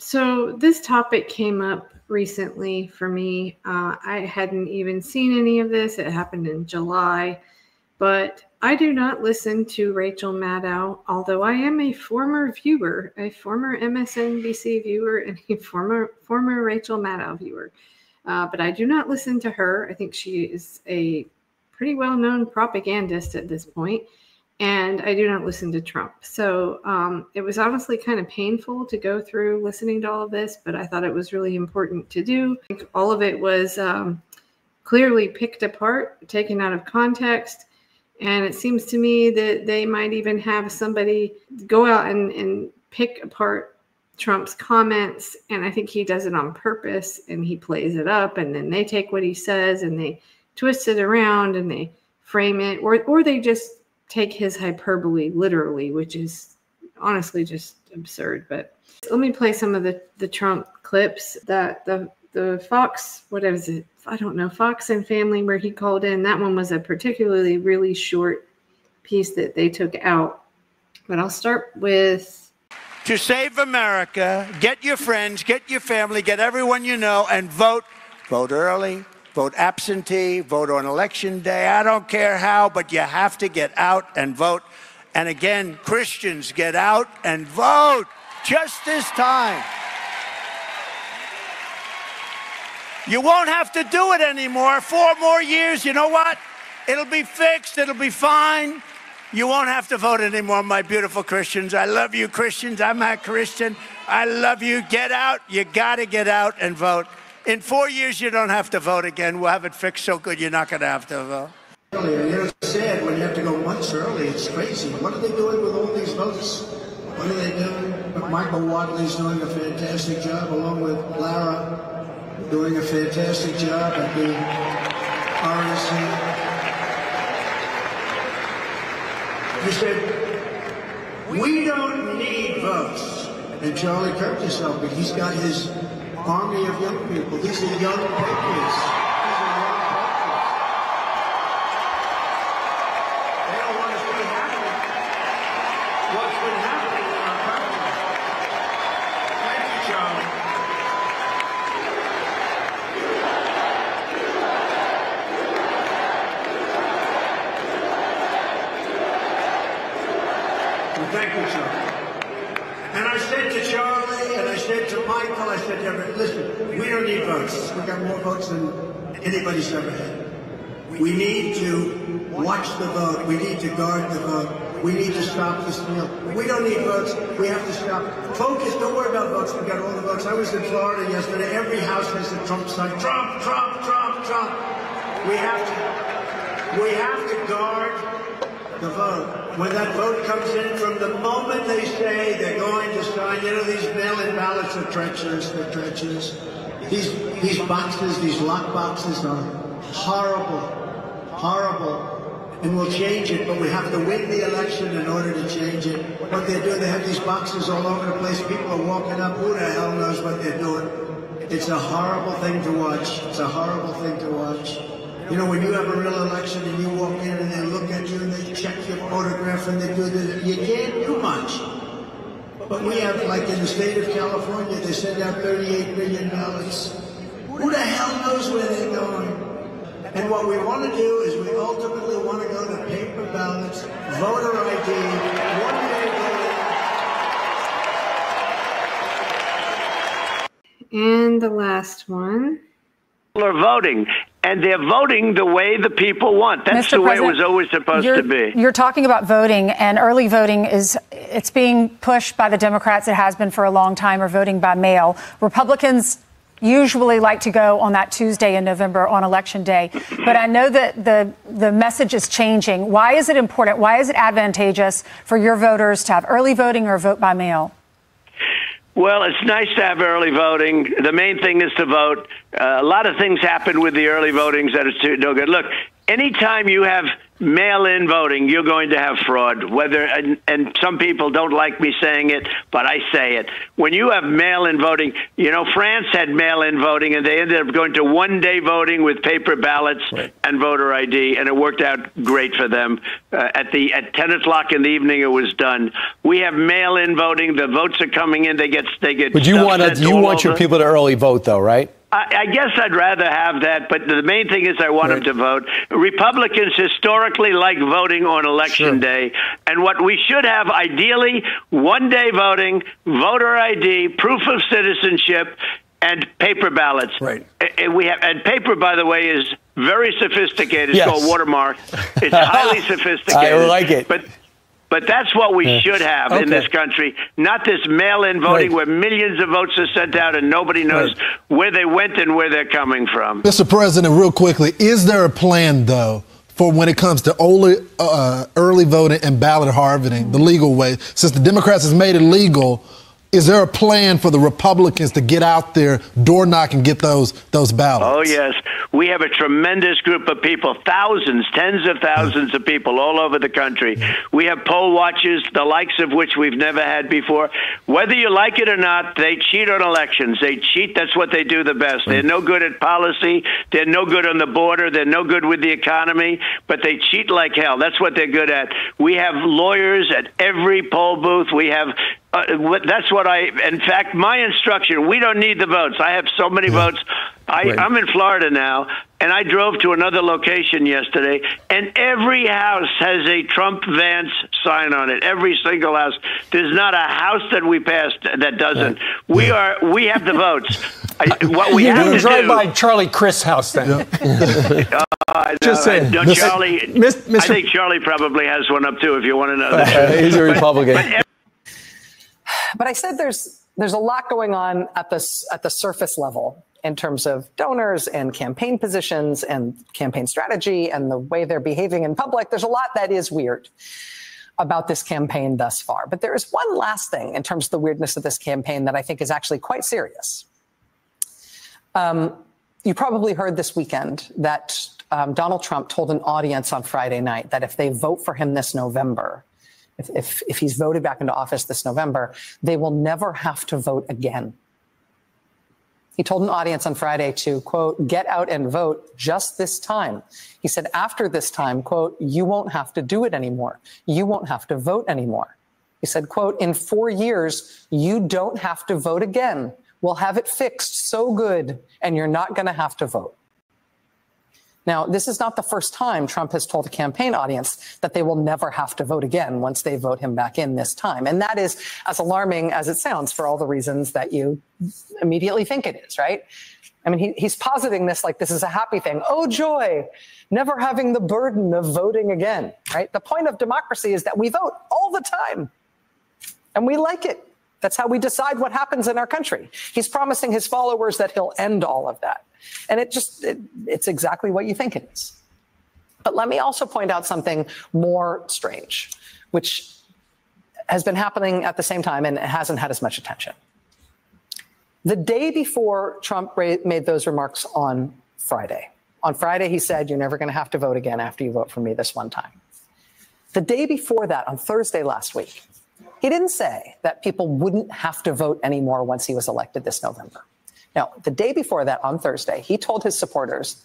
So this topic came up recently for me. I hadn't even seen any of this. It happened in July, but I do not listen to Rachel Maddow, although I am a former viewer, a former MSNBC viewer, and a former Rachel Maddow viewer. But I do not listen to her. I think she is a pretty well-known propagandist at this point. And I do not listen to Trump. So it was honestly kind of painful to go through listening to all of this, but I thought it was really important to do. I think all of it was clearly picked apart, taken out of context. And it seems to me that they might even have somebody go out and pick apart Trump's comments. And I think he does it on purpose, and he plays it up. And then they take what he says and they twist it around and they frame it, or they just take his hyperbole literally, which is honestly just absurd. But let me play some of the Trump clips that the Fox, what is it? I don't know, Fox and Family, where he called in. That one was a particularly really short piece that they took out. But I'll start with: to save America, get your friends, get your family, get everyone you know, and vote. Vote early. Vote absentee, vote on election day. I don't care how, but you have to get out and vote. And again, Christians, get out and vote just this time. You won't have to do it anymore. 4 more years, you know what? It'll be fixed. It'll be fine. You won't have to vote anymore, my beautiful Christians. I love you, Christians. I'm a Christian. I love you. Get out. You got to get out and vote. In 4 years, you don't have to vote again. We'll have it fixed so good you're not going to have to vote. It's sad when you have to go months early. It's crazy. What are they doing with all these votes? What are they doing? Michael Wadley's doing a fantastic job, along with Lara, doing a fantastic job at the RNC. You said, we don't need votes. And Charlie Kirk is helping. He's got his army of young people. These are young patriots. They don't want us to be happy. What's been happening in our country? Thank you, Charlie. Well, thank you, Charlie. And I said to Charlie, and I said to Michael, I said to everyone, listen, we don't need votes. We got more votes than anybody's ever had. We need to watch the vote. We need to guard the vote. We need to stop the steal. We don't need votes. We have to stop. Focus. Don't worry about votes. We got all the votes. I was in Florida yesterday. Every house has a Trump sign. Trump, Trump, Trump, Trump. We have to guard the vote. When that vote comes in, from the moment they say they're going to sign, you know, these mail-in ballots are treacherous. They're treacherous. These boxes, these lock boxes are horrible, horrible. And we'll change it, but we have to win the election in order to change it. What they're doing, they have these boxes all over the place. People are walking up. Who the hell knows what they're doing? It's a horrible thing to watch. It's a horrible thing to watch. You know, when you have a real election and you walk in and they look at you and they check your photograph and they do this, you can't do much. But we have, like in the state of California, they send out $38 billion. Who the hell knows where they're going? And what we want to do is we ultimately want to go to paper ballots, voter ID, one-day voting. And the last one. People are voting, and they're voting the way the people want. That's the way it was always supposed to be. You're talking about voting, and early voting it's being pushed by the Democrats. It has been for a long time, or voting by mail. Republicans usually like to go on that Tuesday in November on Election Day. But I know that the message is changing. Why is it important? Why is it advantageous for your voters to have early voting or vote by mail? Well, it's nice to have early voting. The main thing is to vote. A lot of things happen with the early votings that is no good. Look, anytime you have mail-in voting, you're going to have fraud. And some people don't like me saying it, but I say it. When you have mail-in voting, France had mail-in voting, and they ended up going to one-day voting with paper ballots and voter ID, and it worked out great for them. At 10 o'clock in the evening, it was done. We have mail-in voting. The votes are coming in. They get. But you want your people to early vote, though, right? I guess I'd rather have that, but the main thing is I want them to vote. Republicans historically like voting on Election Day, and what we should have, ideally, one-day voting, voter ID, proof of citizenship, and paper ballots. Right. And paper, by the way, is very sophisticated. It's called watermark. It's highly sophisticated. I like it. But that's what we should have in this country, not this mail-in voting where millions of votes are sent out and nobody knows where they went and where they're coming from. Mr. President, real quickly, is there a plan, though, for when it comes to early voting and ballot harvesting, the legal way? Since the Democrats has made it legal, is there a plan for the Republicans to get out there, door knock, and get those ballots? Oh, yes. We have a tremendous group of people, thousands, tens of thousands of people all over the country. We have poll watchers, the likes of which we've never had before. Whether you like it or not, they cheat on elections. They cheat. That's what they do the best. They're no good at policy. They're no good on the border. They're no good with the economy, but they cheat like hell. That's what they're good at. We have lawyers at every poll booth. We have that's what in fact, my instruction, we don't need the votes. I have so many votes. I'm in Florida now, and I drove to another location yesterday, and every house has a Trump-Vance sign on it. Every single house. There's not a house that we passed that doesn't. We have the votes. What we have to drive do, by Charlie Crist's house then. Just saying. Charlie, I think Charlie probably has one up too, if you want to know that. He's a Republican. But I said there's a lot going on at the surface level in terms of donors and campaign positions and campaign strategy and the way they're behaving in public. There's a lot that is weird about this campaign thus far. But there is one last thing in terms of the weirdness of this campaign that I think is actually quite serious. You probably heard this weekend that Donald Trump told an audience on Friday night that if they vote for him this November, if he's voted back into office this November, they will never have to vote again. He told an audience on Friday to, quote, get out and vote just this time. He said, after this time, quote, you won't have to do it anymore. You won't have to vote anymore. He said, quote, in 4 years, you don't have to vote again. We'll have it fixed so good, and you're not going to have to vote. Now, this is not the first time Trump has told a campaign audience that they will never have to vote again once they vote him back in this time. And that is as alarming as it sounds for all the reasons that you immediately think it is, right? I mean, he's positing this like this is a happy thing. Oh, joy, never having the burden of voting again, right? The point of democracy is that we vote all the time, and we like it. That's how we decide what happens in our country. He's promising his followers that he'll end all of that. And it's exactly what you think it is. But let me also point out something more strange, which has been happening at the same time and hasn't had as much attention. The day before Trump made those remarks on Friday, he said, you're never going to have to vote again after you vote for me this one time. The day before that, on Thursday last week, he didn't say that people wouldn't have to vote anymore once he was elected this November. Now, the day before that, on Thursday, he told his supporters,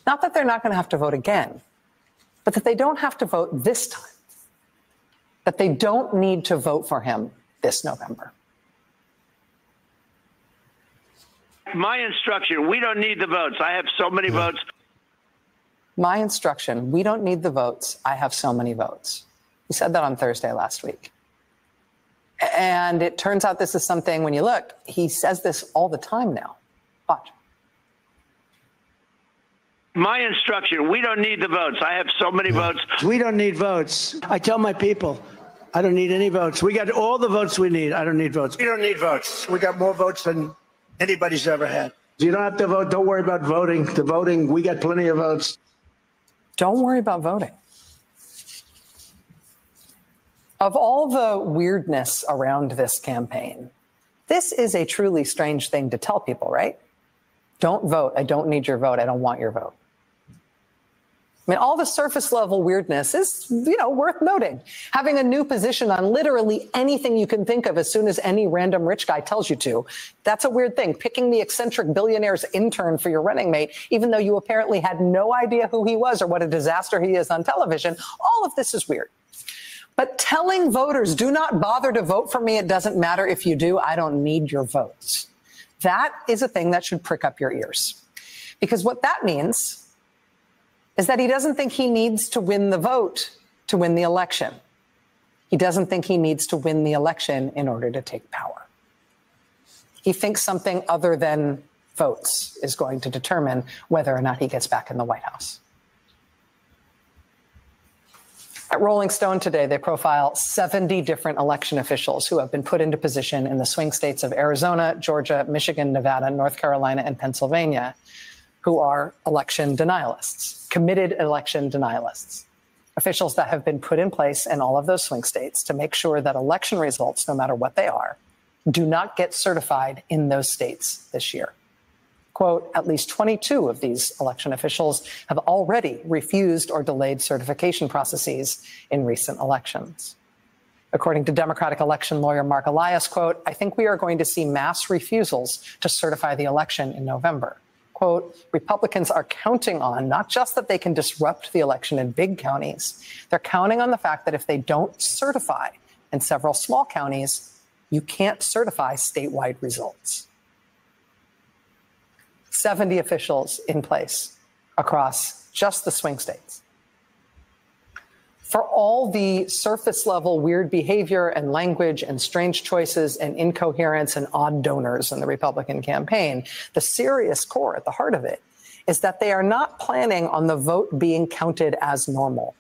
not that they're not going to have to vote again, but that they don't have to vote this time, that they don't need to vote for him this November. My instruction, we don't need the votes. I have so many votes. My instruction, we don't need the votes. I have so many votes. He said that on Thursday last week. And it turns out this is something, when you look, he says this all the time now. Watch. My instruction, we don't need the votes. I have so many votes. We don't need votes. I tell my people, I don't need any votes. We got all the votes we need. I don't need votes. We don't need votes. We got more votes than anybody's ever had. You don't have to vote. Don't worry about voting. The voting, we got plenty of votes. Don't worry about voting. Of all the weirdness around this campaign, this is a truly strange thing to tell people, right? Don't vote. I don't need your vote. I don't want your vote. I mean, all the surface level weirdness is, worth noting. Having a new position on literally anything you can think of as soon as any random rich guy tells you to, that's a weird thing. Picking the eccentric billionaire's intern for your running mate, even though you apparently had no idea who he was or what a disaster he is on television, all of this is weird. But telling voters, do not bother to vote for me, it doesn't matter if you do, I don't need your votes. That is a thing that should prick up your ears. Because what that means is that he doesn't think he needs to win the vote to win the election. He doesn't think he needs to win the election in order to take power. He thinks something other than votes is going to determine whether or not he gets back in the White House. At Rolling Stone today, they profile 70 different election officials who have been put into position in the swing states of Arizona, Georgia, Michigan, Nevada, North Carolina, and Pennsylvania, who are election denialists, committed election denialists, officials that have been put in place in all of those swing states to make sure that election results, no matter what they are, do not get certified in those states this year. Quote, at least 22 of these election officials have already refused or delayed certification processes in recent elections. According to Democratic election lawyer Marc Elias, quote, I think we are going to see mass refusals to certify the election in November. Quote, Republicans are counting on not just that they can disrupt the election in big counties, they're counting on the fact that if they don't certify in several small counties, you can't certify statewide results. 70 officials in place across just the swing states. For all the surface level weird behavior and language and strange choices and incoherence and odd donors in the Republican campaign, the serious core at the heart of it is that they are not planning on the vote being counted as normal.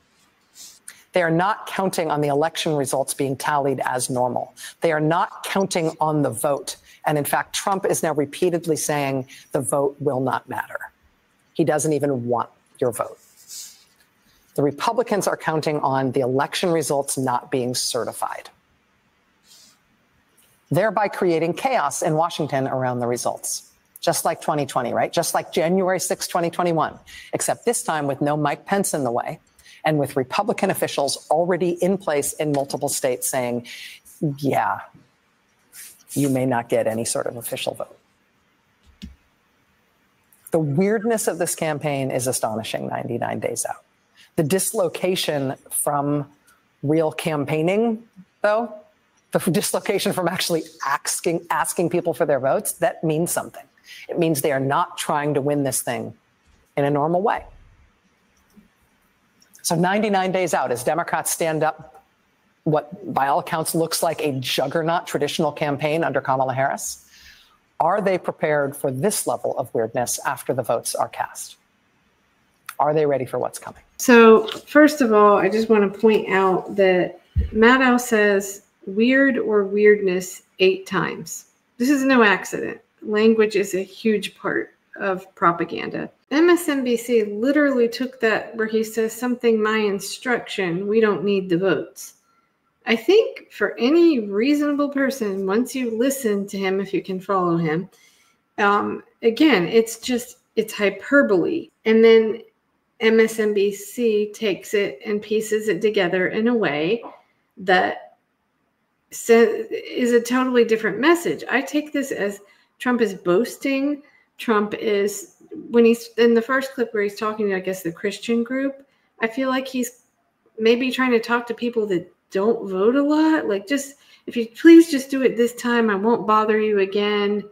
They are not counting on the election results being tallied as normal. They are not counting on the vote. And in fact, Trump is now repeatedly saying the vote will not matter. He doesn't even want your vote. The Republicans are counting on the election results not being certified, thereby creating chaos in Washington around the results. Just like 2020, right? Just like January 6, 2021, except this time with no Mike Pence in the way and with Republican officials already in place in multiple states saying, yeah, you may not get any sort of official vote. The weirdness of this campaign is astonishing 99 days out. The dislocation from real campaigning, though, the dislocation from actually asking people for their votes, that means something. It means they are not trying to win this thing in a normal way. So 99 days out, as Democrats stand up what by all accounts looks like a juggernaut traditional campaign under Kamala Harris, are they prepared for this level of weirdness after the votes are cast? Are they ready for what's coming? So first of all, I just want to point out that Maddow says weird or weirdness 8 times. This is no accident. Language is a huge part of propaganda. MSNBC literally took that where he says something, my instruction, we don't need the votes. I think for any reasonable person, once you listen to him, if you can follow him, again, it's hyperbole. And then MSNBC takes it and pieces it together in a way that is a totally different message. I take this as Trump is boasting. Trump is, when he's in the first clip where he's talking to, I guess, the Christian group, I feel like he's maybe trying to talk to people that don't vote a lot. Like, just, if you please just do it this time, I won't bother you again.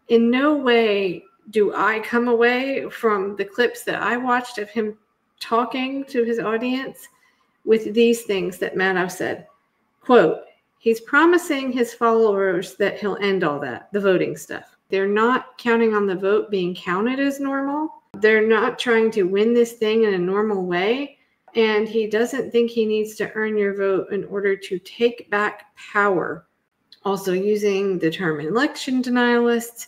In no way do I come away from the clips that I watched of him talking to his audience with these things that Maddow said. Quote, he's promising his followers that he'll end all that, the voting stuff. They're not counting on the vote being counted as normal. They're not trying to win this thing in a normal way. And he doesn't think he needs to earn your vote in order to take back power. Also using the term election denialists.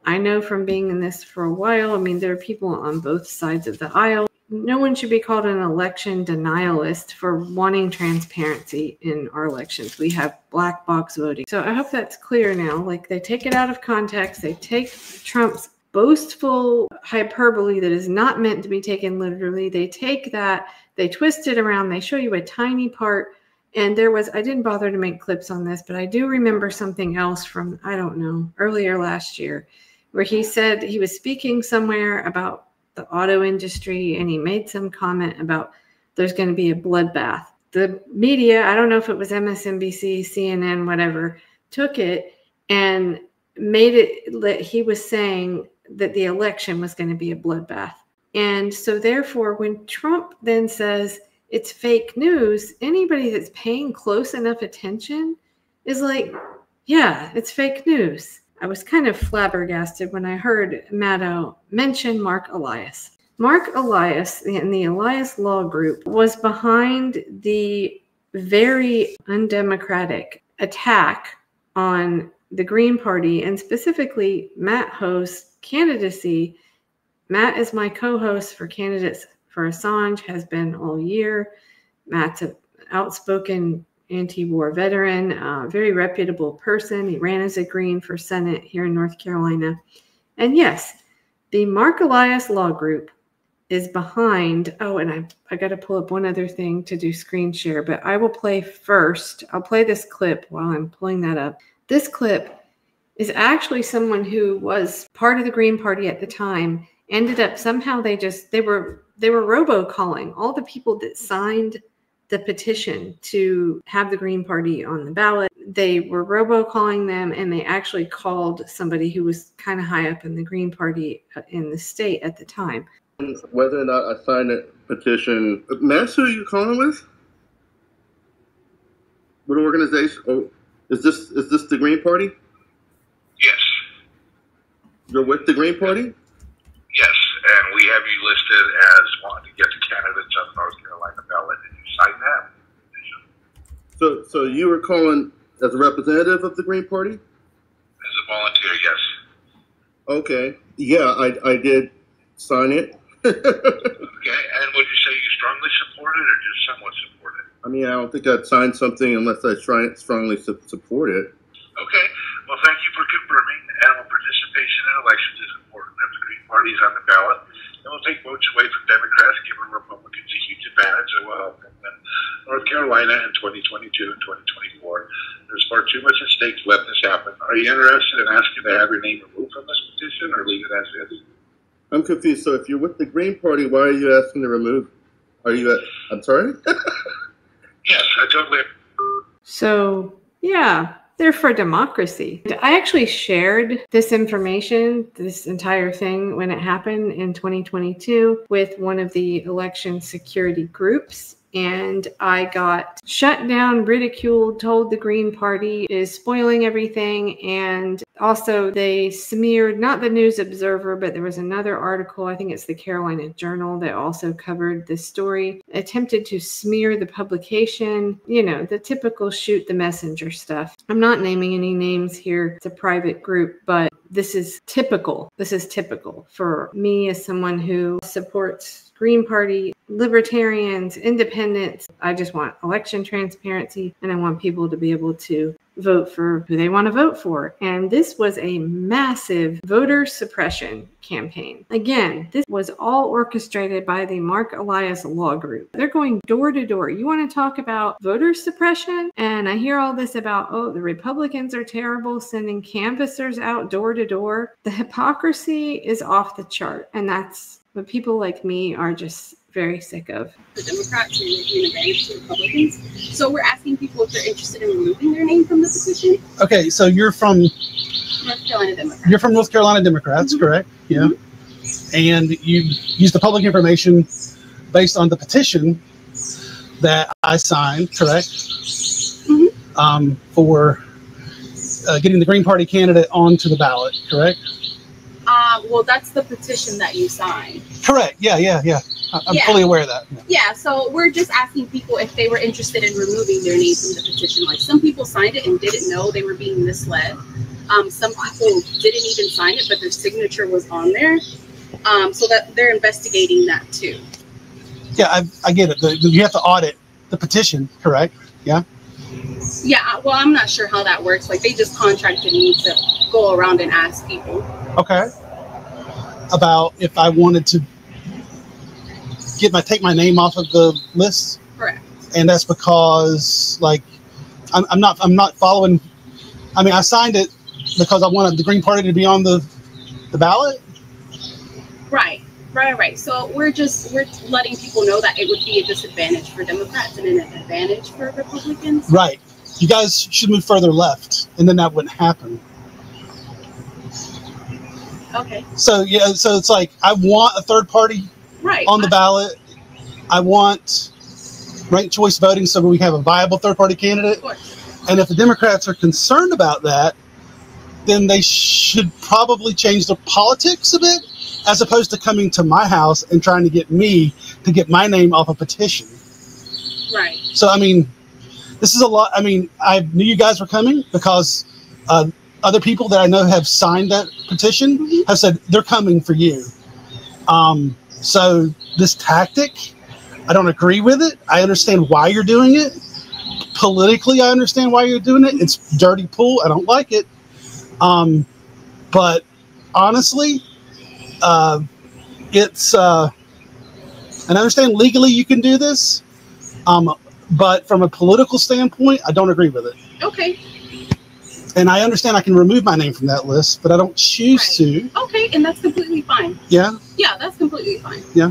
I know from being in this for a while, I mean, there are people on both sides of the aisle. No one should be called an election denialist for wanting transparency in our elections. We have black box voting. So I hope that's clear now. Like, they take it out of context. They take Trump's boastful hyperbole that is not meant to be taken literally. They take that, they twist it around, they show you a tiny part. And there was, I didn't bother to make clips on this, but I do remember something else from, I don't know, earlier last year, where he said he was speaking somewhere about the auto industry, and he made some comment about there's going to be a bloodbath. The media, I don't know if it was MSNBC, CNN, whatever, took it and made it that he was saying that the election was going to be a bloodbath. And so therefore, when Trump then says it's fake news, anybody that's paying close enough attention is like, yeah, it's fake news. I was kind of flabbergasted when I heard Maddow mention Marc Elias. Marc Elias and the Elias Law Group was behind the very undemocratic attack on the Green Party, and specifically Matt Hoh's candidacy. Matt is my co-host for Candidates for Assange, has been all year. Matt's an outspoken anti-war veteran, very reputable person. He ran as a Green for Senate here in North Carolina. And yes, the Marc Elias Law Group is behind, oh, and I got to pull up one other thing to do screen share, but I will play first. I'll play this clip while I'm pulling that up. This clip is actually someone who was part of the Green Party at the time, ended up somehow they were robocalling all the people that signed the petition to have the Green Party on the ballot. They were robocalling them, and they actually called somebody who was kind of high up in the Green Party in the state at the time. Whether or not I signed a petition, Matt, who are you calling with? What organization? Oh, is this the Green Party? Yes. You're with the Green Party? Yes, and we have you listed as wanting to get the candidates on the North Carolina ballot, and you signed that petition. So you were calling as a representative of the Green Party? As a volunteer, yes. Okay. Yeah, I did sign it. Okay, and would you say you strongly support it or just somewhat support it? I mean, I don't think I'd sign something unless I strongly support it. Okay, well, thank you for confirming. Animal participation in elections is important if the Green Party is on the ballot. And we'll take votes away from Democrats, giving Republicans a huge advantage that will help them in North Carolina in 2022 and 2024. There's far too much at stake to let this happen. Are you interested in asking to have your name removed from this petition or leave it as is? I'm confused. So if you're with the Green Party, why are you asking to remove? I'm sorry? Yes, I totally. So, yeah, they're for democracy. I actually shared this information, this entire thing, when it happened in 2022 with one of the election security groups. And I got shut down, ridiculed, told the Green Party is spoiling everything. And also they smeared, not the News Observer, but there was another article, I think it's the Carolina Journal, that also covered this story, attempted to smear the publication, you know, the typical shoot the messenger stuff. I'm not naming any names here. It's a private group, but this is typical. This is typical for me as someone who supports Green Party, libertarians, independents. I just want election transparency, and I want people to be able to vote for who they want to vote for. And this was a massive voter suppression campaign. Again, this was all orchestrated by the Marc Elias Law Group. They're going door to door. You want to talk about voter suppression? And I hear all this about, oh, the Republicans are terrible, sending canvassers out door to door. The hypocrisy is off the chart. And that's what people like me are just very sick of. The Democrats are making an advantage to Republicans. So we're asking people if they're interested in removing their name from the petition. Okay, so you're from North Carolina Democrats. You're from North Carolina Democrats, correct? Yeah. And you used the public information based on the petition that I signed, correct? For getting the Green Party candidate onto the ballot, correct? Well, that's the petition that you signed. Correct. Yeah. I'm fully aware of that. Yeah, so we're just asking people if they were interested in removing their name from the petition. Like, some people signed it and didn't know they were being misled. Some people didn't even sign it, but their signature was on there. So that they're investigating that too. Yeah, I get it. You have to audit the petition, correct? Yeah. Yeah, well, I'm not sure how that works. Like, they just contracted me to go around and ask people. Okay. about if I wanted to take my name off of the list. Correct. And that's because, like, I'm not following. I mean, I signed it because I wanted the Green Party to be on the ballot. Right. So we're letting people know that it would be a disadvantage for Democrats and an advantage for Republicans. Right. You guys should move further left, and then that wouldn't happen. Okay. So it's like I want a third party on the ballot. I want ranked choice voting so we have a viable third party candidate. Of course. And if the Democrats are concerned about that, then they should probably change their politics a bit, as opposed to coming to my house and trying to get me to get my name off a petition. Right. So, I mean, this is a lot. I mean, I knew you guys were coming because other people that I know have signed that petition have said they're coming for you. So this tactic, I don't agree with it. I understand why you're doing it. Politically, I understand why you're doing it. It's dirty pool. I don't like it. But honestly, it's and I understand legally you can do this, but from a political standpoint, I don't agree with it. Okay. And I understand I can remove my name from that list, but I don't choose to. Okay, and that's completely fine. Yeah? Yeah, that's completely fine. Yeah.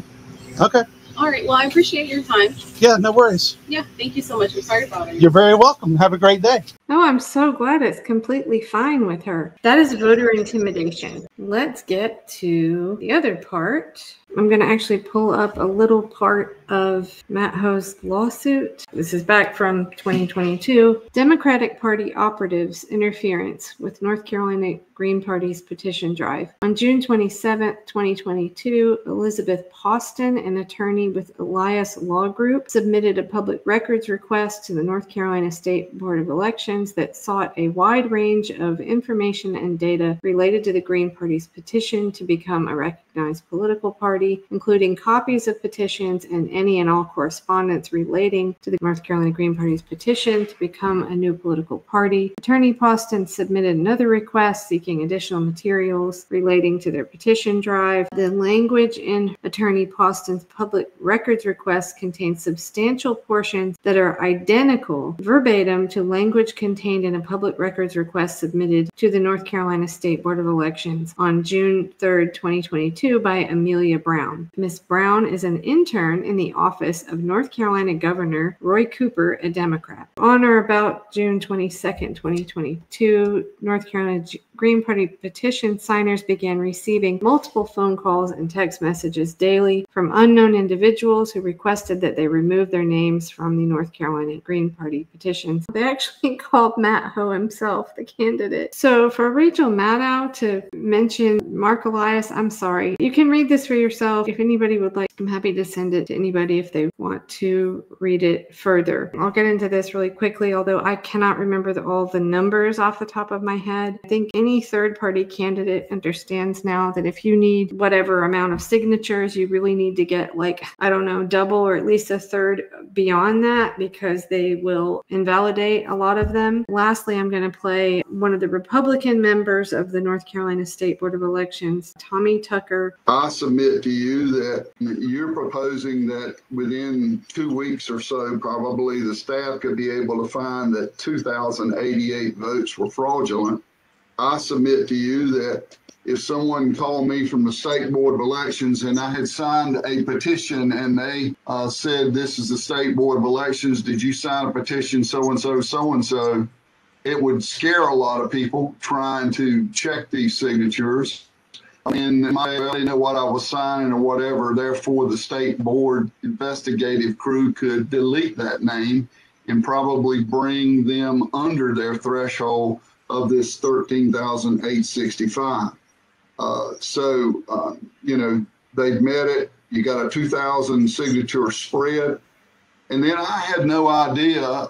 Okay. All right, well, I appreciate your time. Yeah, no worries. Yeah, thank you so much. I'm sorry about it. You're very welcome. Have a great day. Oh, I'm so glad it's completely fine with her. That is voter intimidation. Let's get to the other part. I'm going to actually pull up a little part of Matt Hoh's lawsuit. This is back from 2022. Democratic Party operatives' interference with North Carolina Green Party's petition drive. On June 27, 2022, Elizabeth Poston, an attorney with Elias Law Group, submitted a public records request to the North Carolina State Board of Elections that sought a wide range of information and data related to the Green Party's petition to become a recognized political party, including copies of petitions and any and all correspondence relating to the North Carolina Green Party's petition to become a new political party. Attorney Poston submitted another request seeking additional materials relating to their petition drive. The language in Attorney Poston's public records request contains substantial portions that are identical verbatim to language contained in a public records request submitted to the North Carolina State Board of Elections on June 3rd, 2022 by Amelia Brown. Ms. Brown is an intern in the office of North Carolina Governor Roy Cooper, a Democrat. On or about June 22nd, 2022, North Carolina Green Party petition signers began receiving multiple phone calls and text messages daily from unknown individuals who requested that they remove their names from the North Carolina Green Party petitions. They actually called Matt Hoh himself, the candidate. So for Rachel Maddow to mention Marc Elias, I'm sorry. You can read this for yourself. If anybody would like, I'm happy to send it to anybody if they want to read it further. I'll get into this really quickly, although I cannot remember all the numbers off the top of my head. I think any third-party candidate understands now that if you need whatever amount of signatures, you really need to get, like, I don't know, double or at least a third beyond that, because they will invalidate a lot of them. Lastly, I'm going to play one of the Republican members of the North Carolina State Board of Elections, Tommy Tucker. I submit to you that you're proposing that within 2 weeks or so, probably the staff could be able to find that 2,088 votes were fraudulent. I submit to you that if someone called me from the State Board of Elections and I had signed a petition and they said, this is the State Board of Elections, did you sign a petition so-and-so, so-and-so, it would scare a lot of people trying to check these signatures. I mean, they might already know what I was signing or whatever, therefore the State Board investigative crew could delete that name and probably bring them under their threshold of this 13,865. You know, they've met it. You got a 2,000 signature spread. And then I had no idea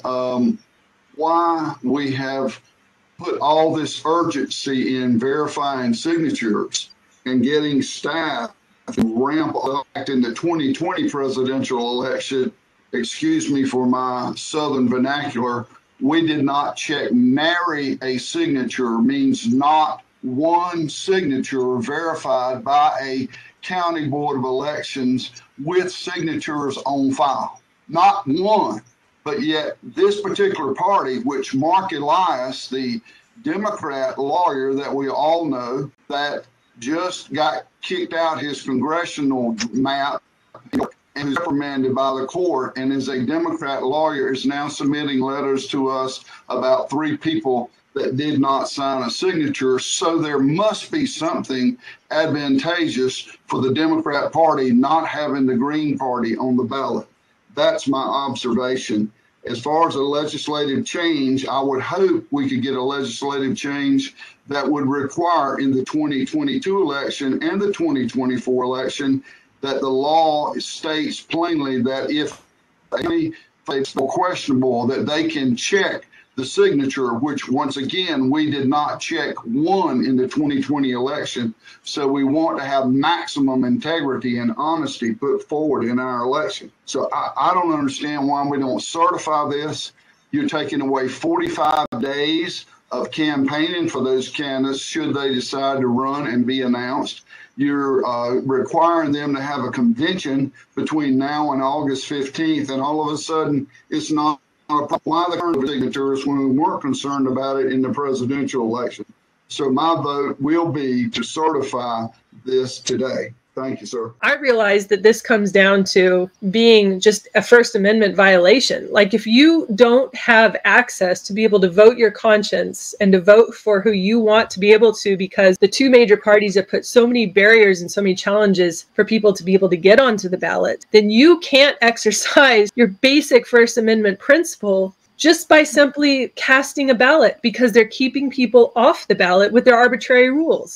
why we have put all this urgency in verifying signatures and getting staff to ramp up in the 2020 presidential election. Excuse me for my Southern vernacular. We did not check. Nary a signature means not one signature verified by a county board of elections with signatures on file. Not one. But yet this particular party, which Marc Elias, the Democrat lawyer that we all know, that just got kicked out his congressional map and was reprimanded by the court, and is a Democrat lawyer, is now submitting letters to us about 3 people that did not sign a signature. So there must be something advantageous for the Democrat Party not having the Green Party on the ballot. That's my observation. As far as a legislative change, I would hope we could get a legislative change that would require in the 2022 election and the 2024 election that the law states plainly that if it's questionable, that they can check the signature, which once again, we did not check one in the 2020 election. So we want to have maximum integrity and honesty put forward in our election. So I don't understand why we don't certify this. You're taking away 45 days of campaigning for those candidates should they decide to run and be announced. You're requiring them to have a convention between now and August 15th, and all of a sudden it's not why the current signatures when we weren't concerned about it in the presidential election. So my vote will be to certify this today. Thank you, sir. I realize that this comes down to being just a First Amendment violation. Like if you don't have access to be able to vote your conscience and to vote for who you want to be able to, because the 2 major parties have put so many barriers and so many challenges for people to be able to get onto the ballot, then you can't exercise your basic First Amendment principle just by simply casting a ballot, because they're keeping people off the ballot with their arbitrary rules.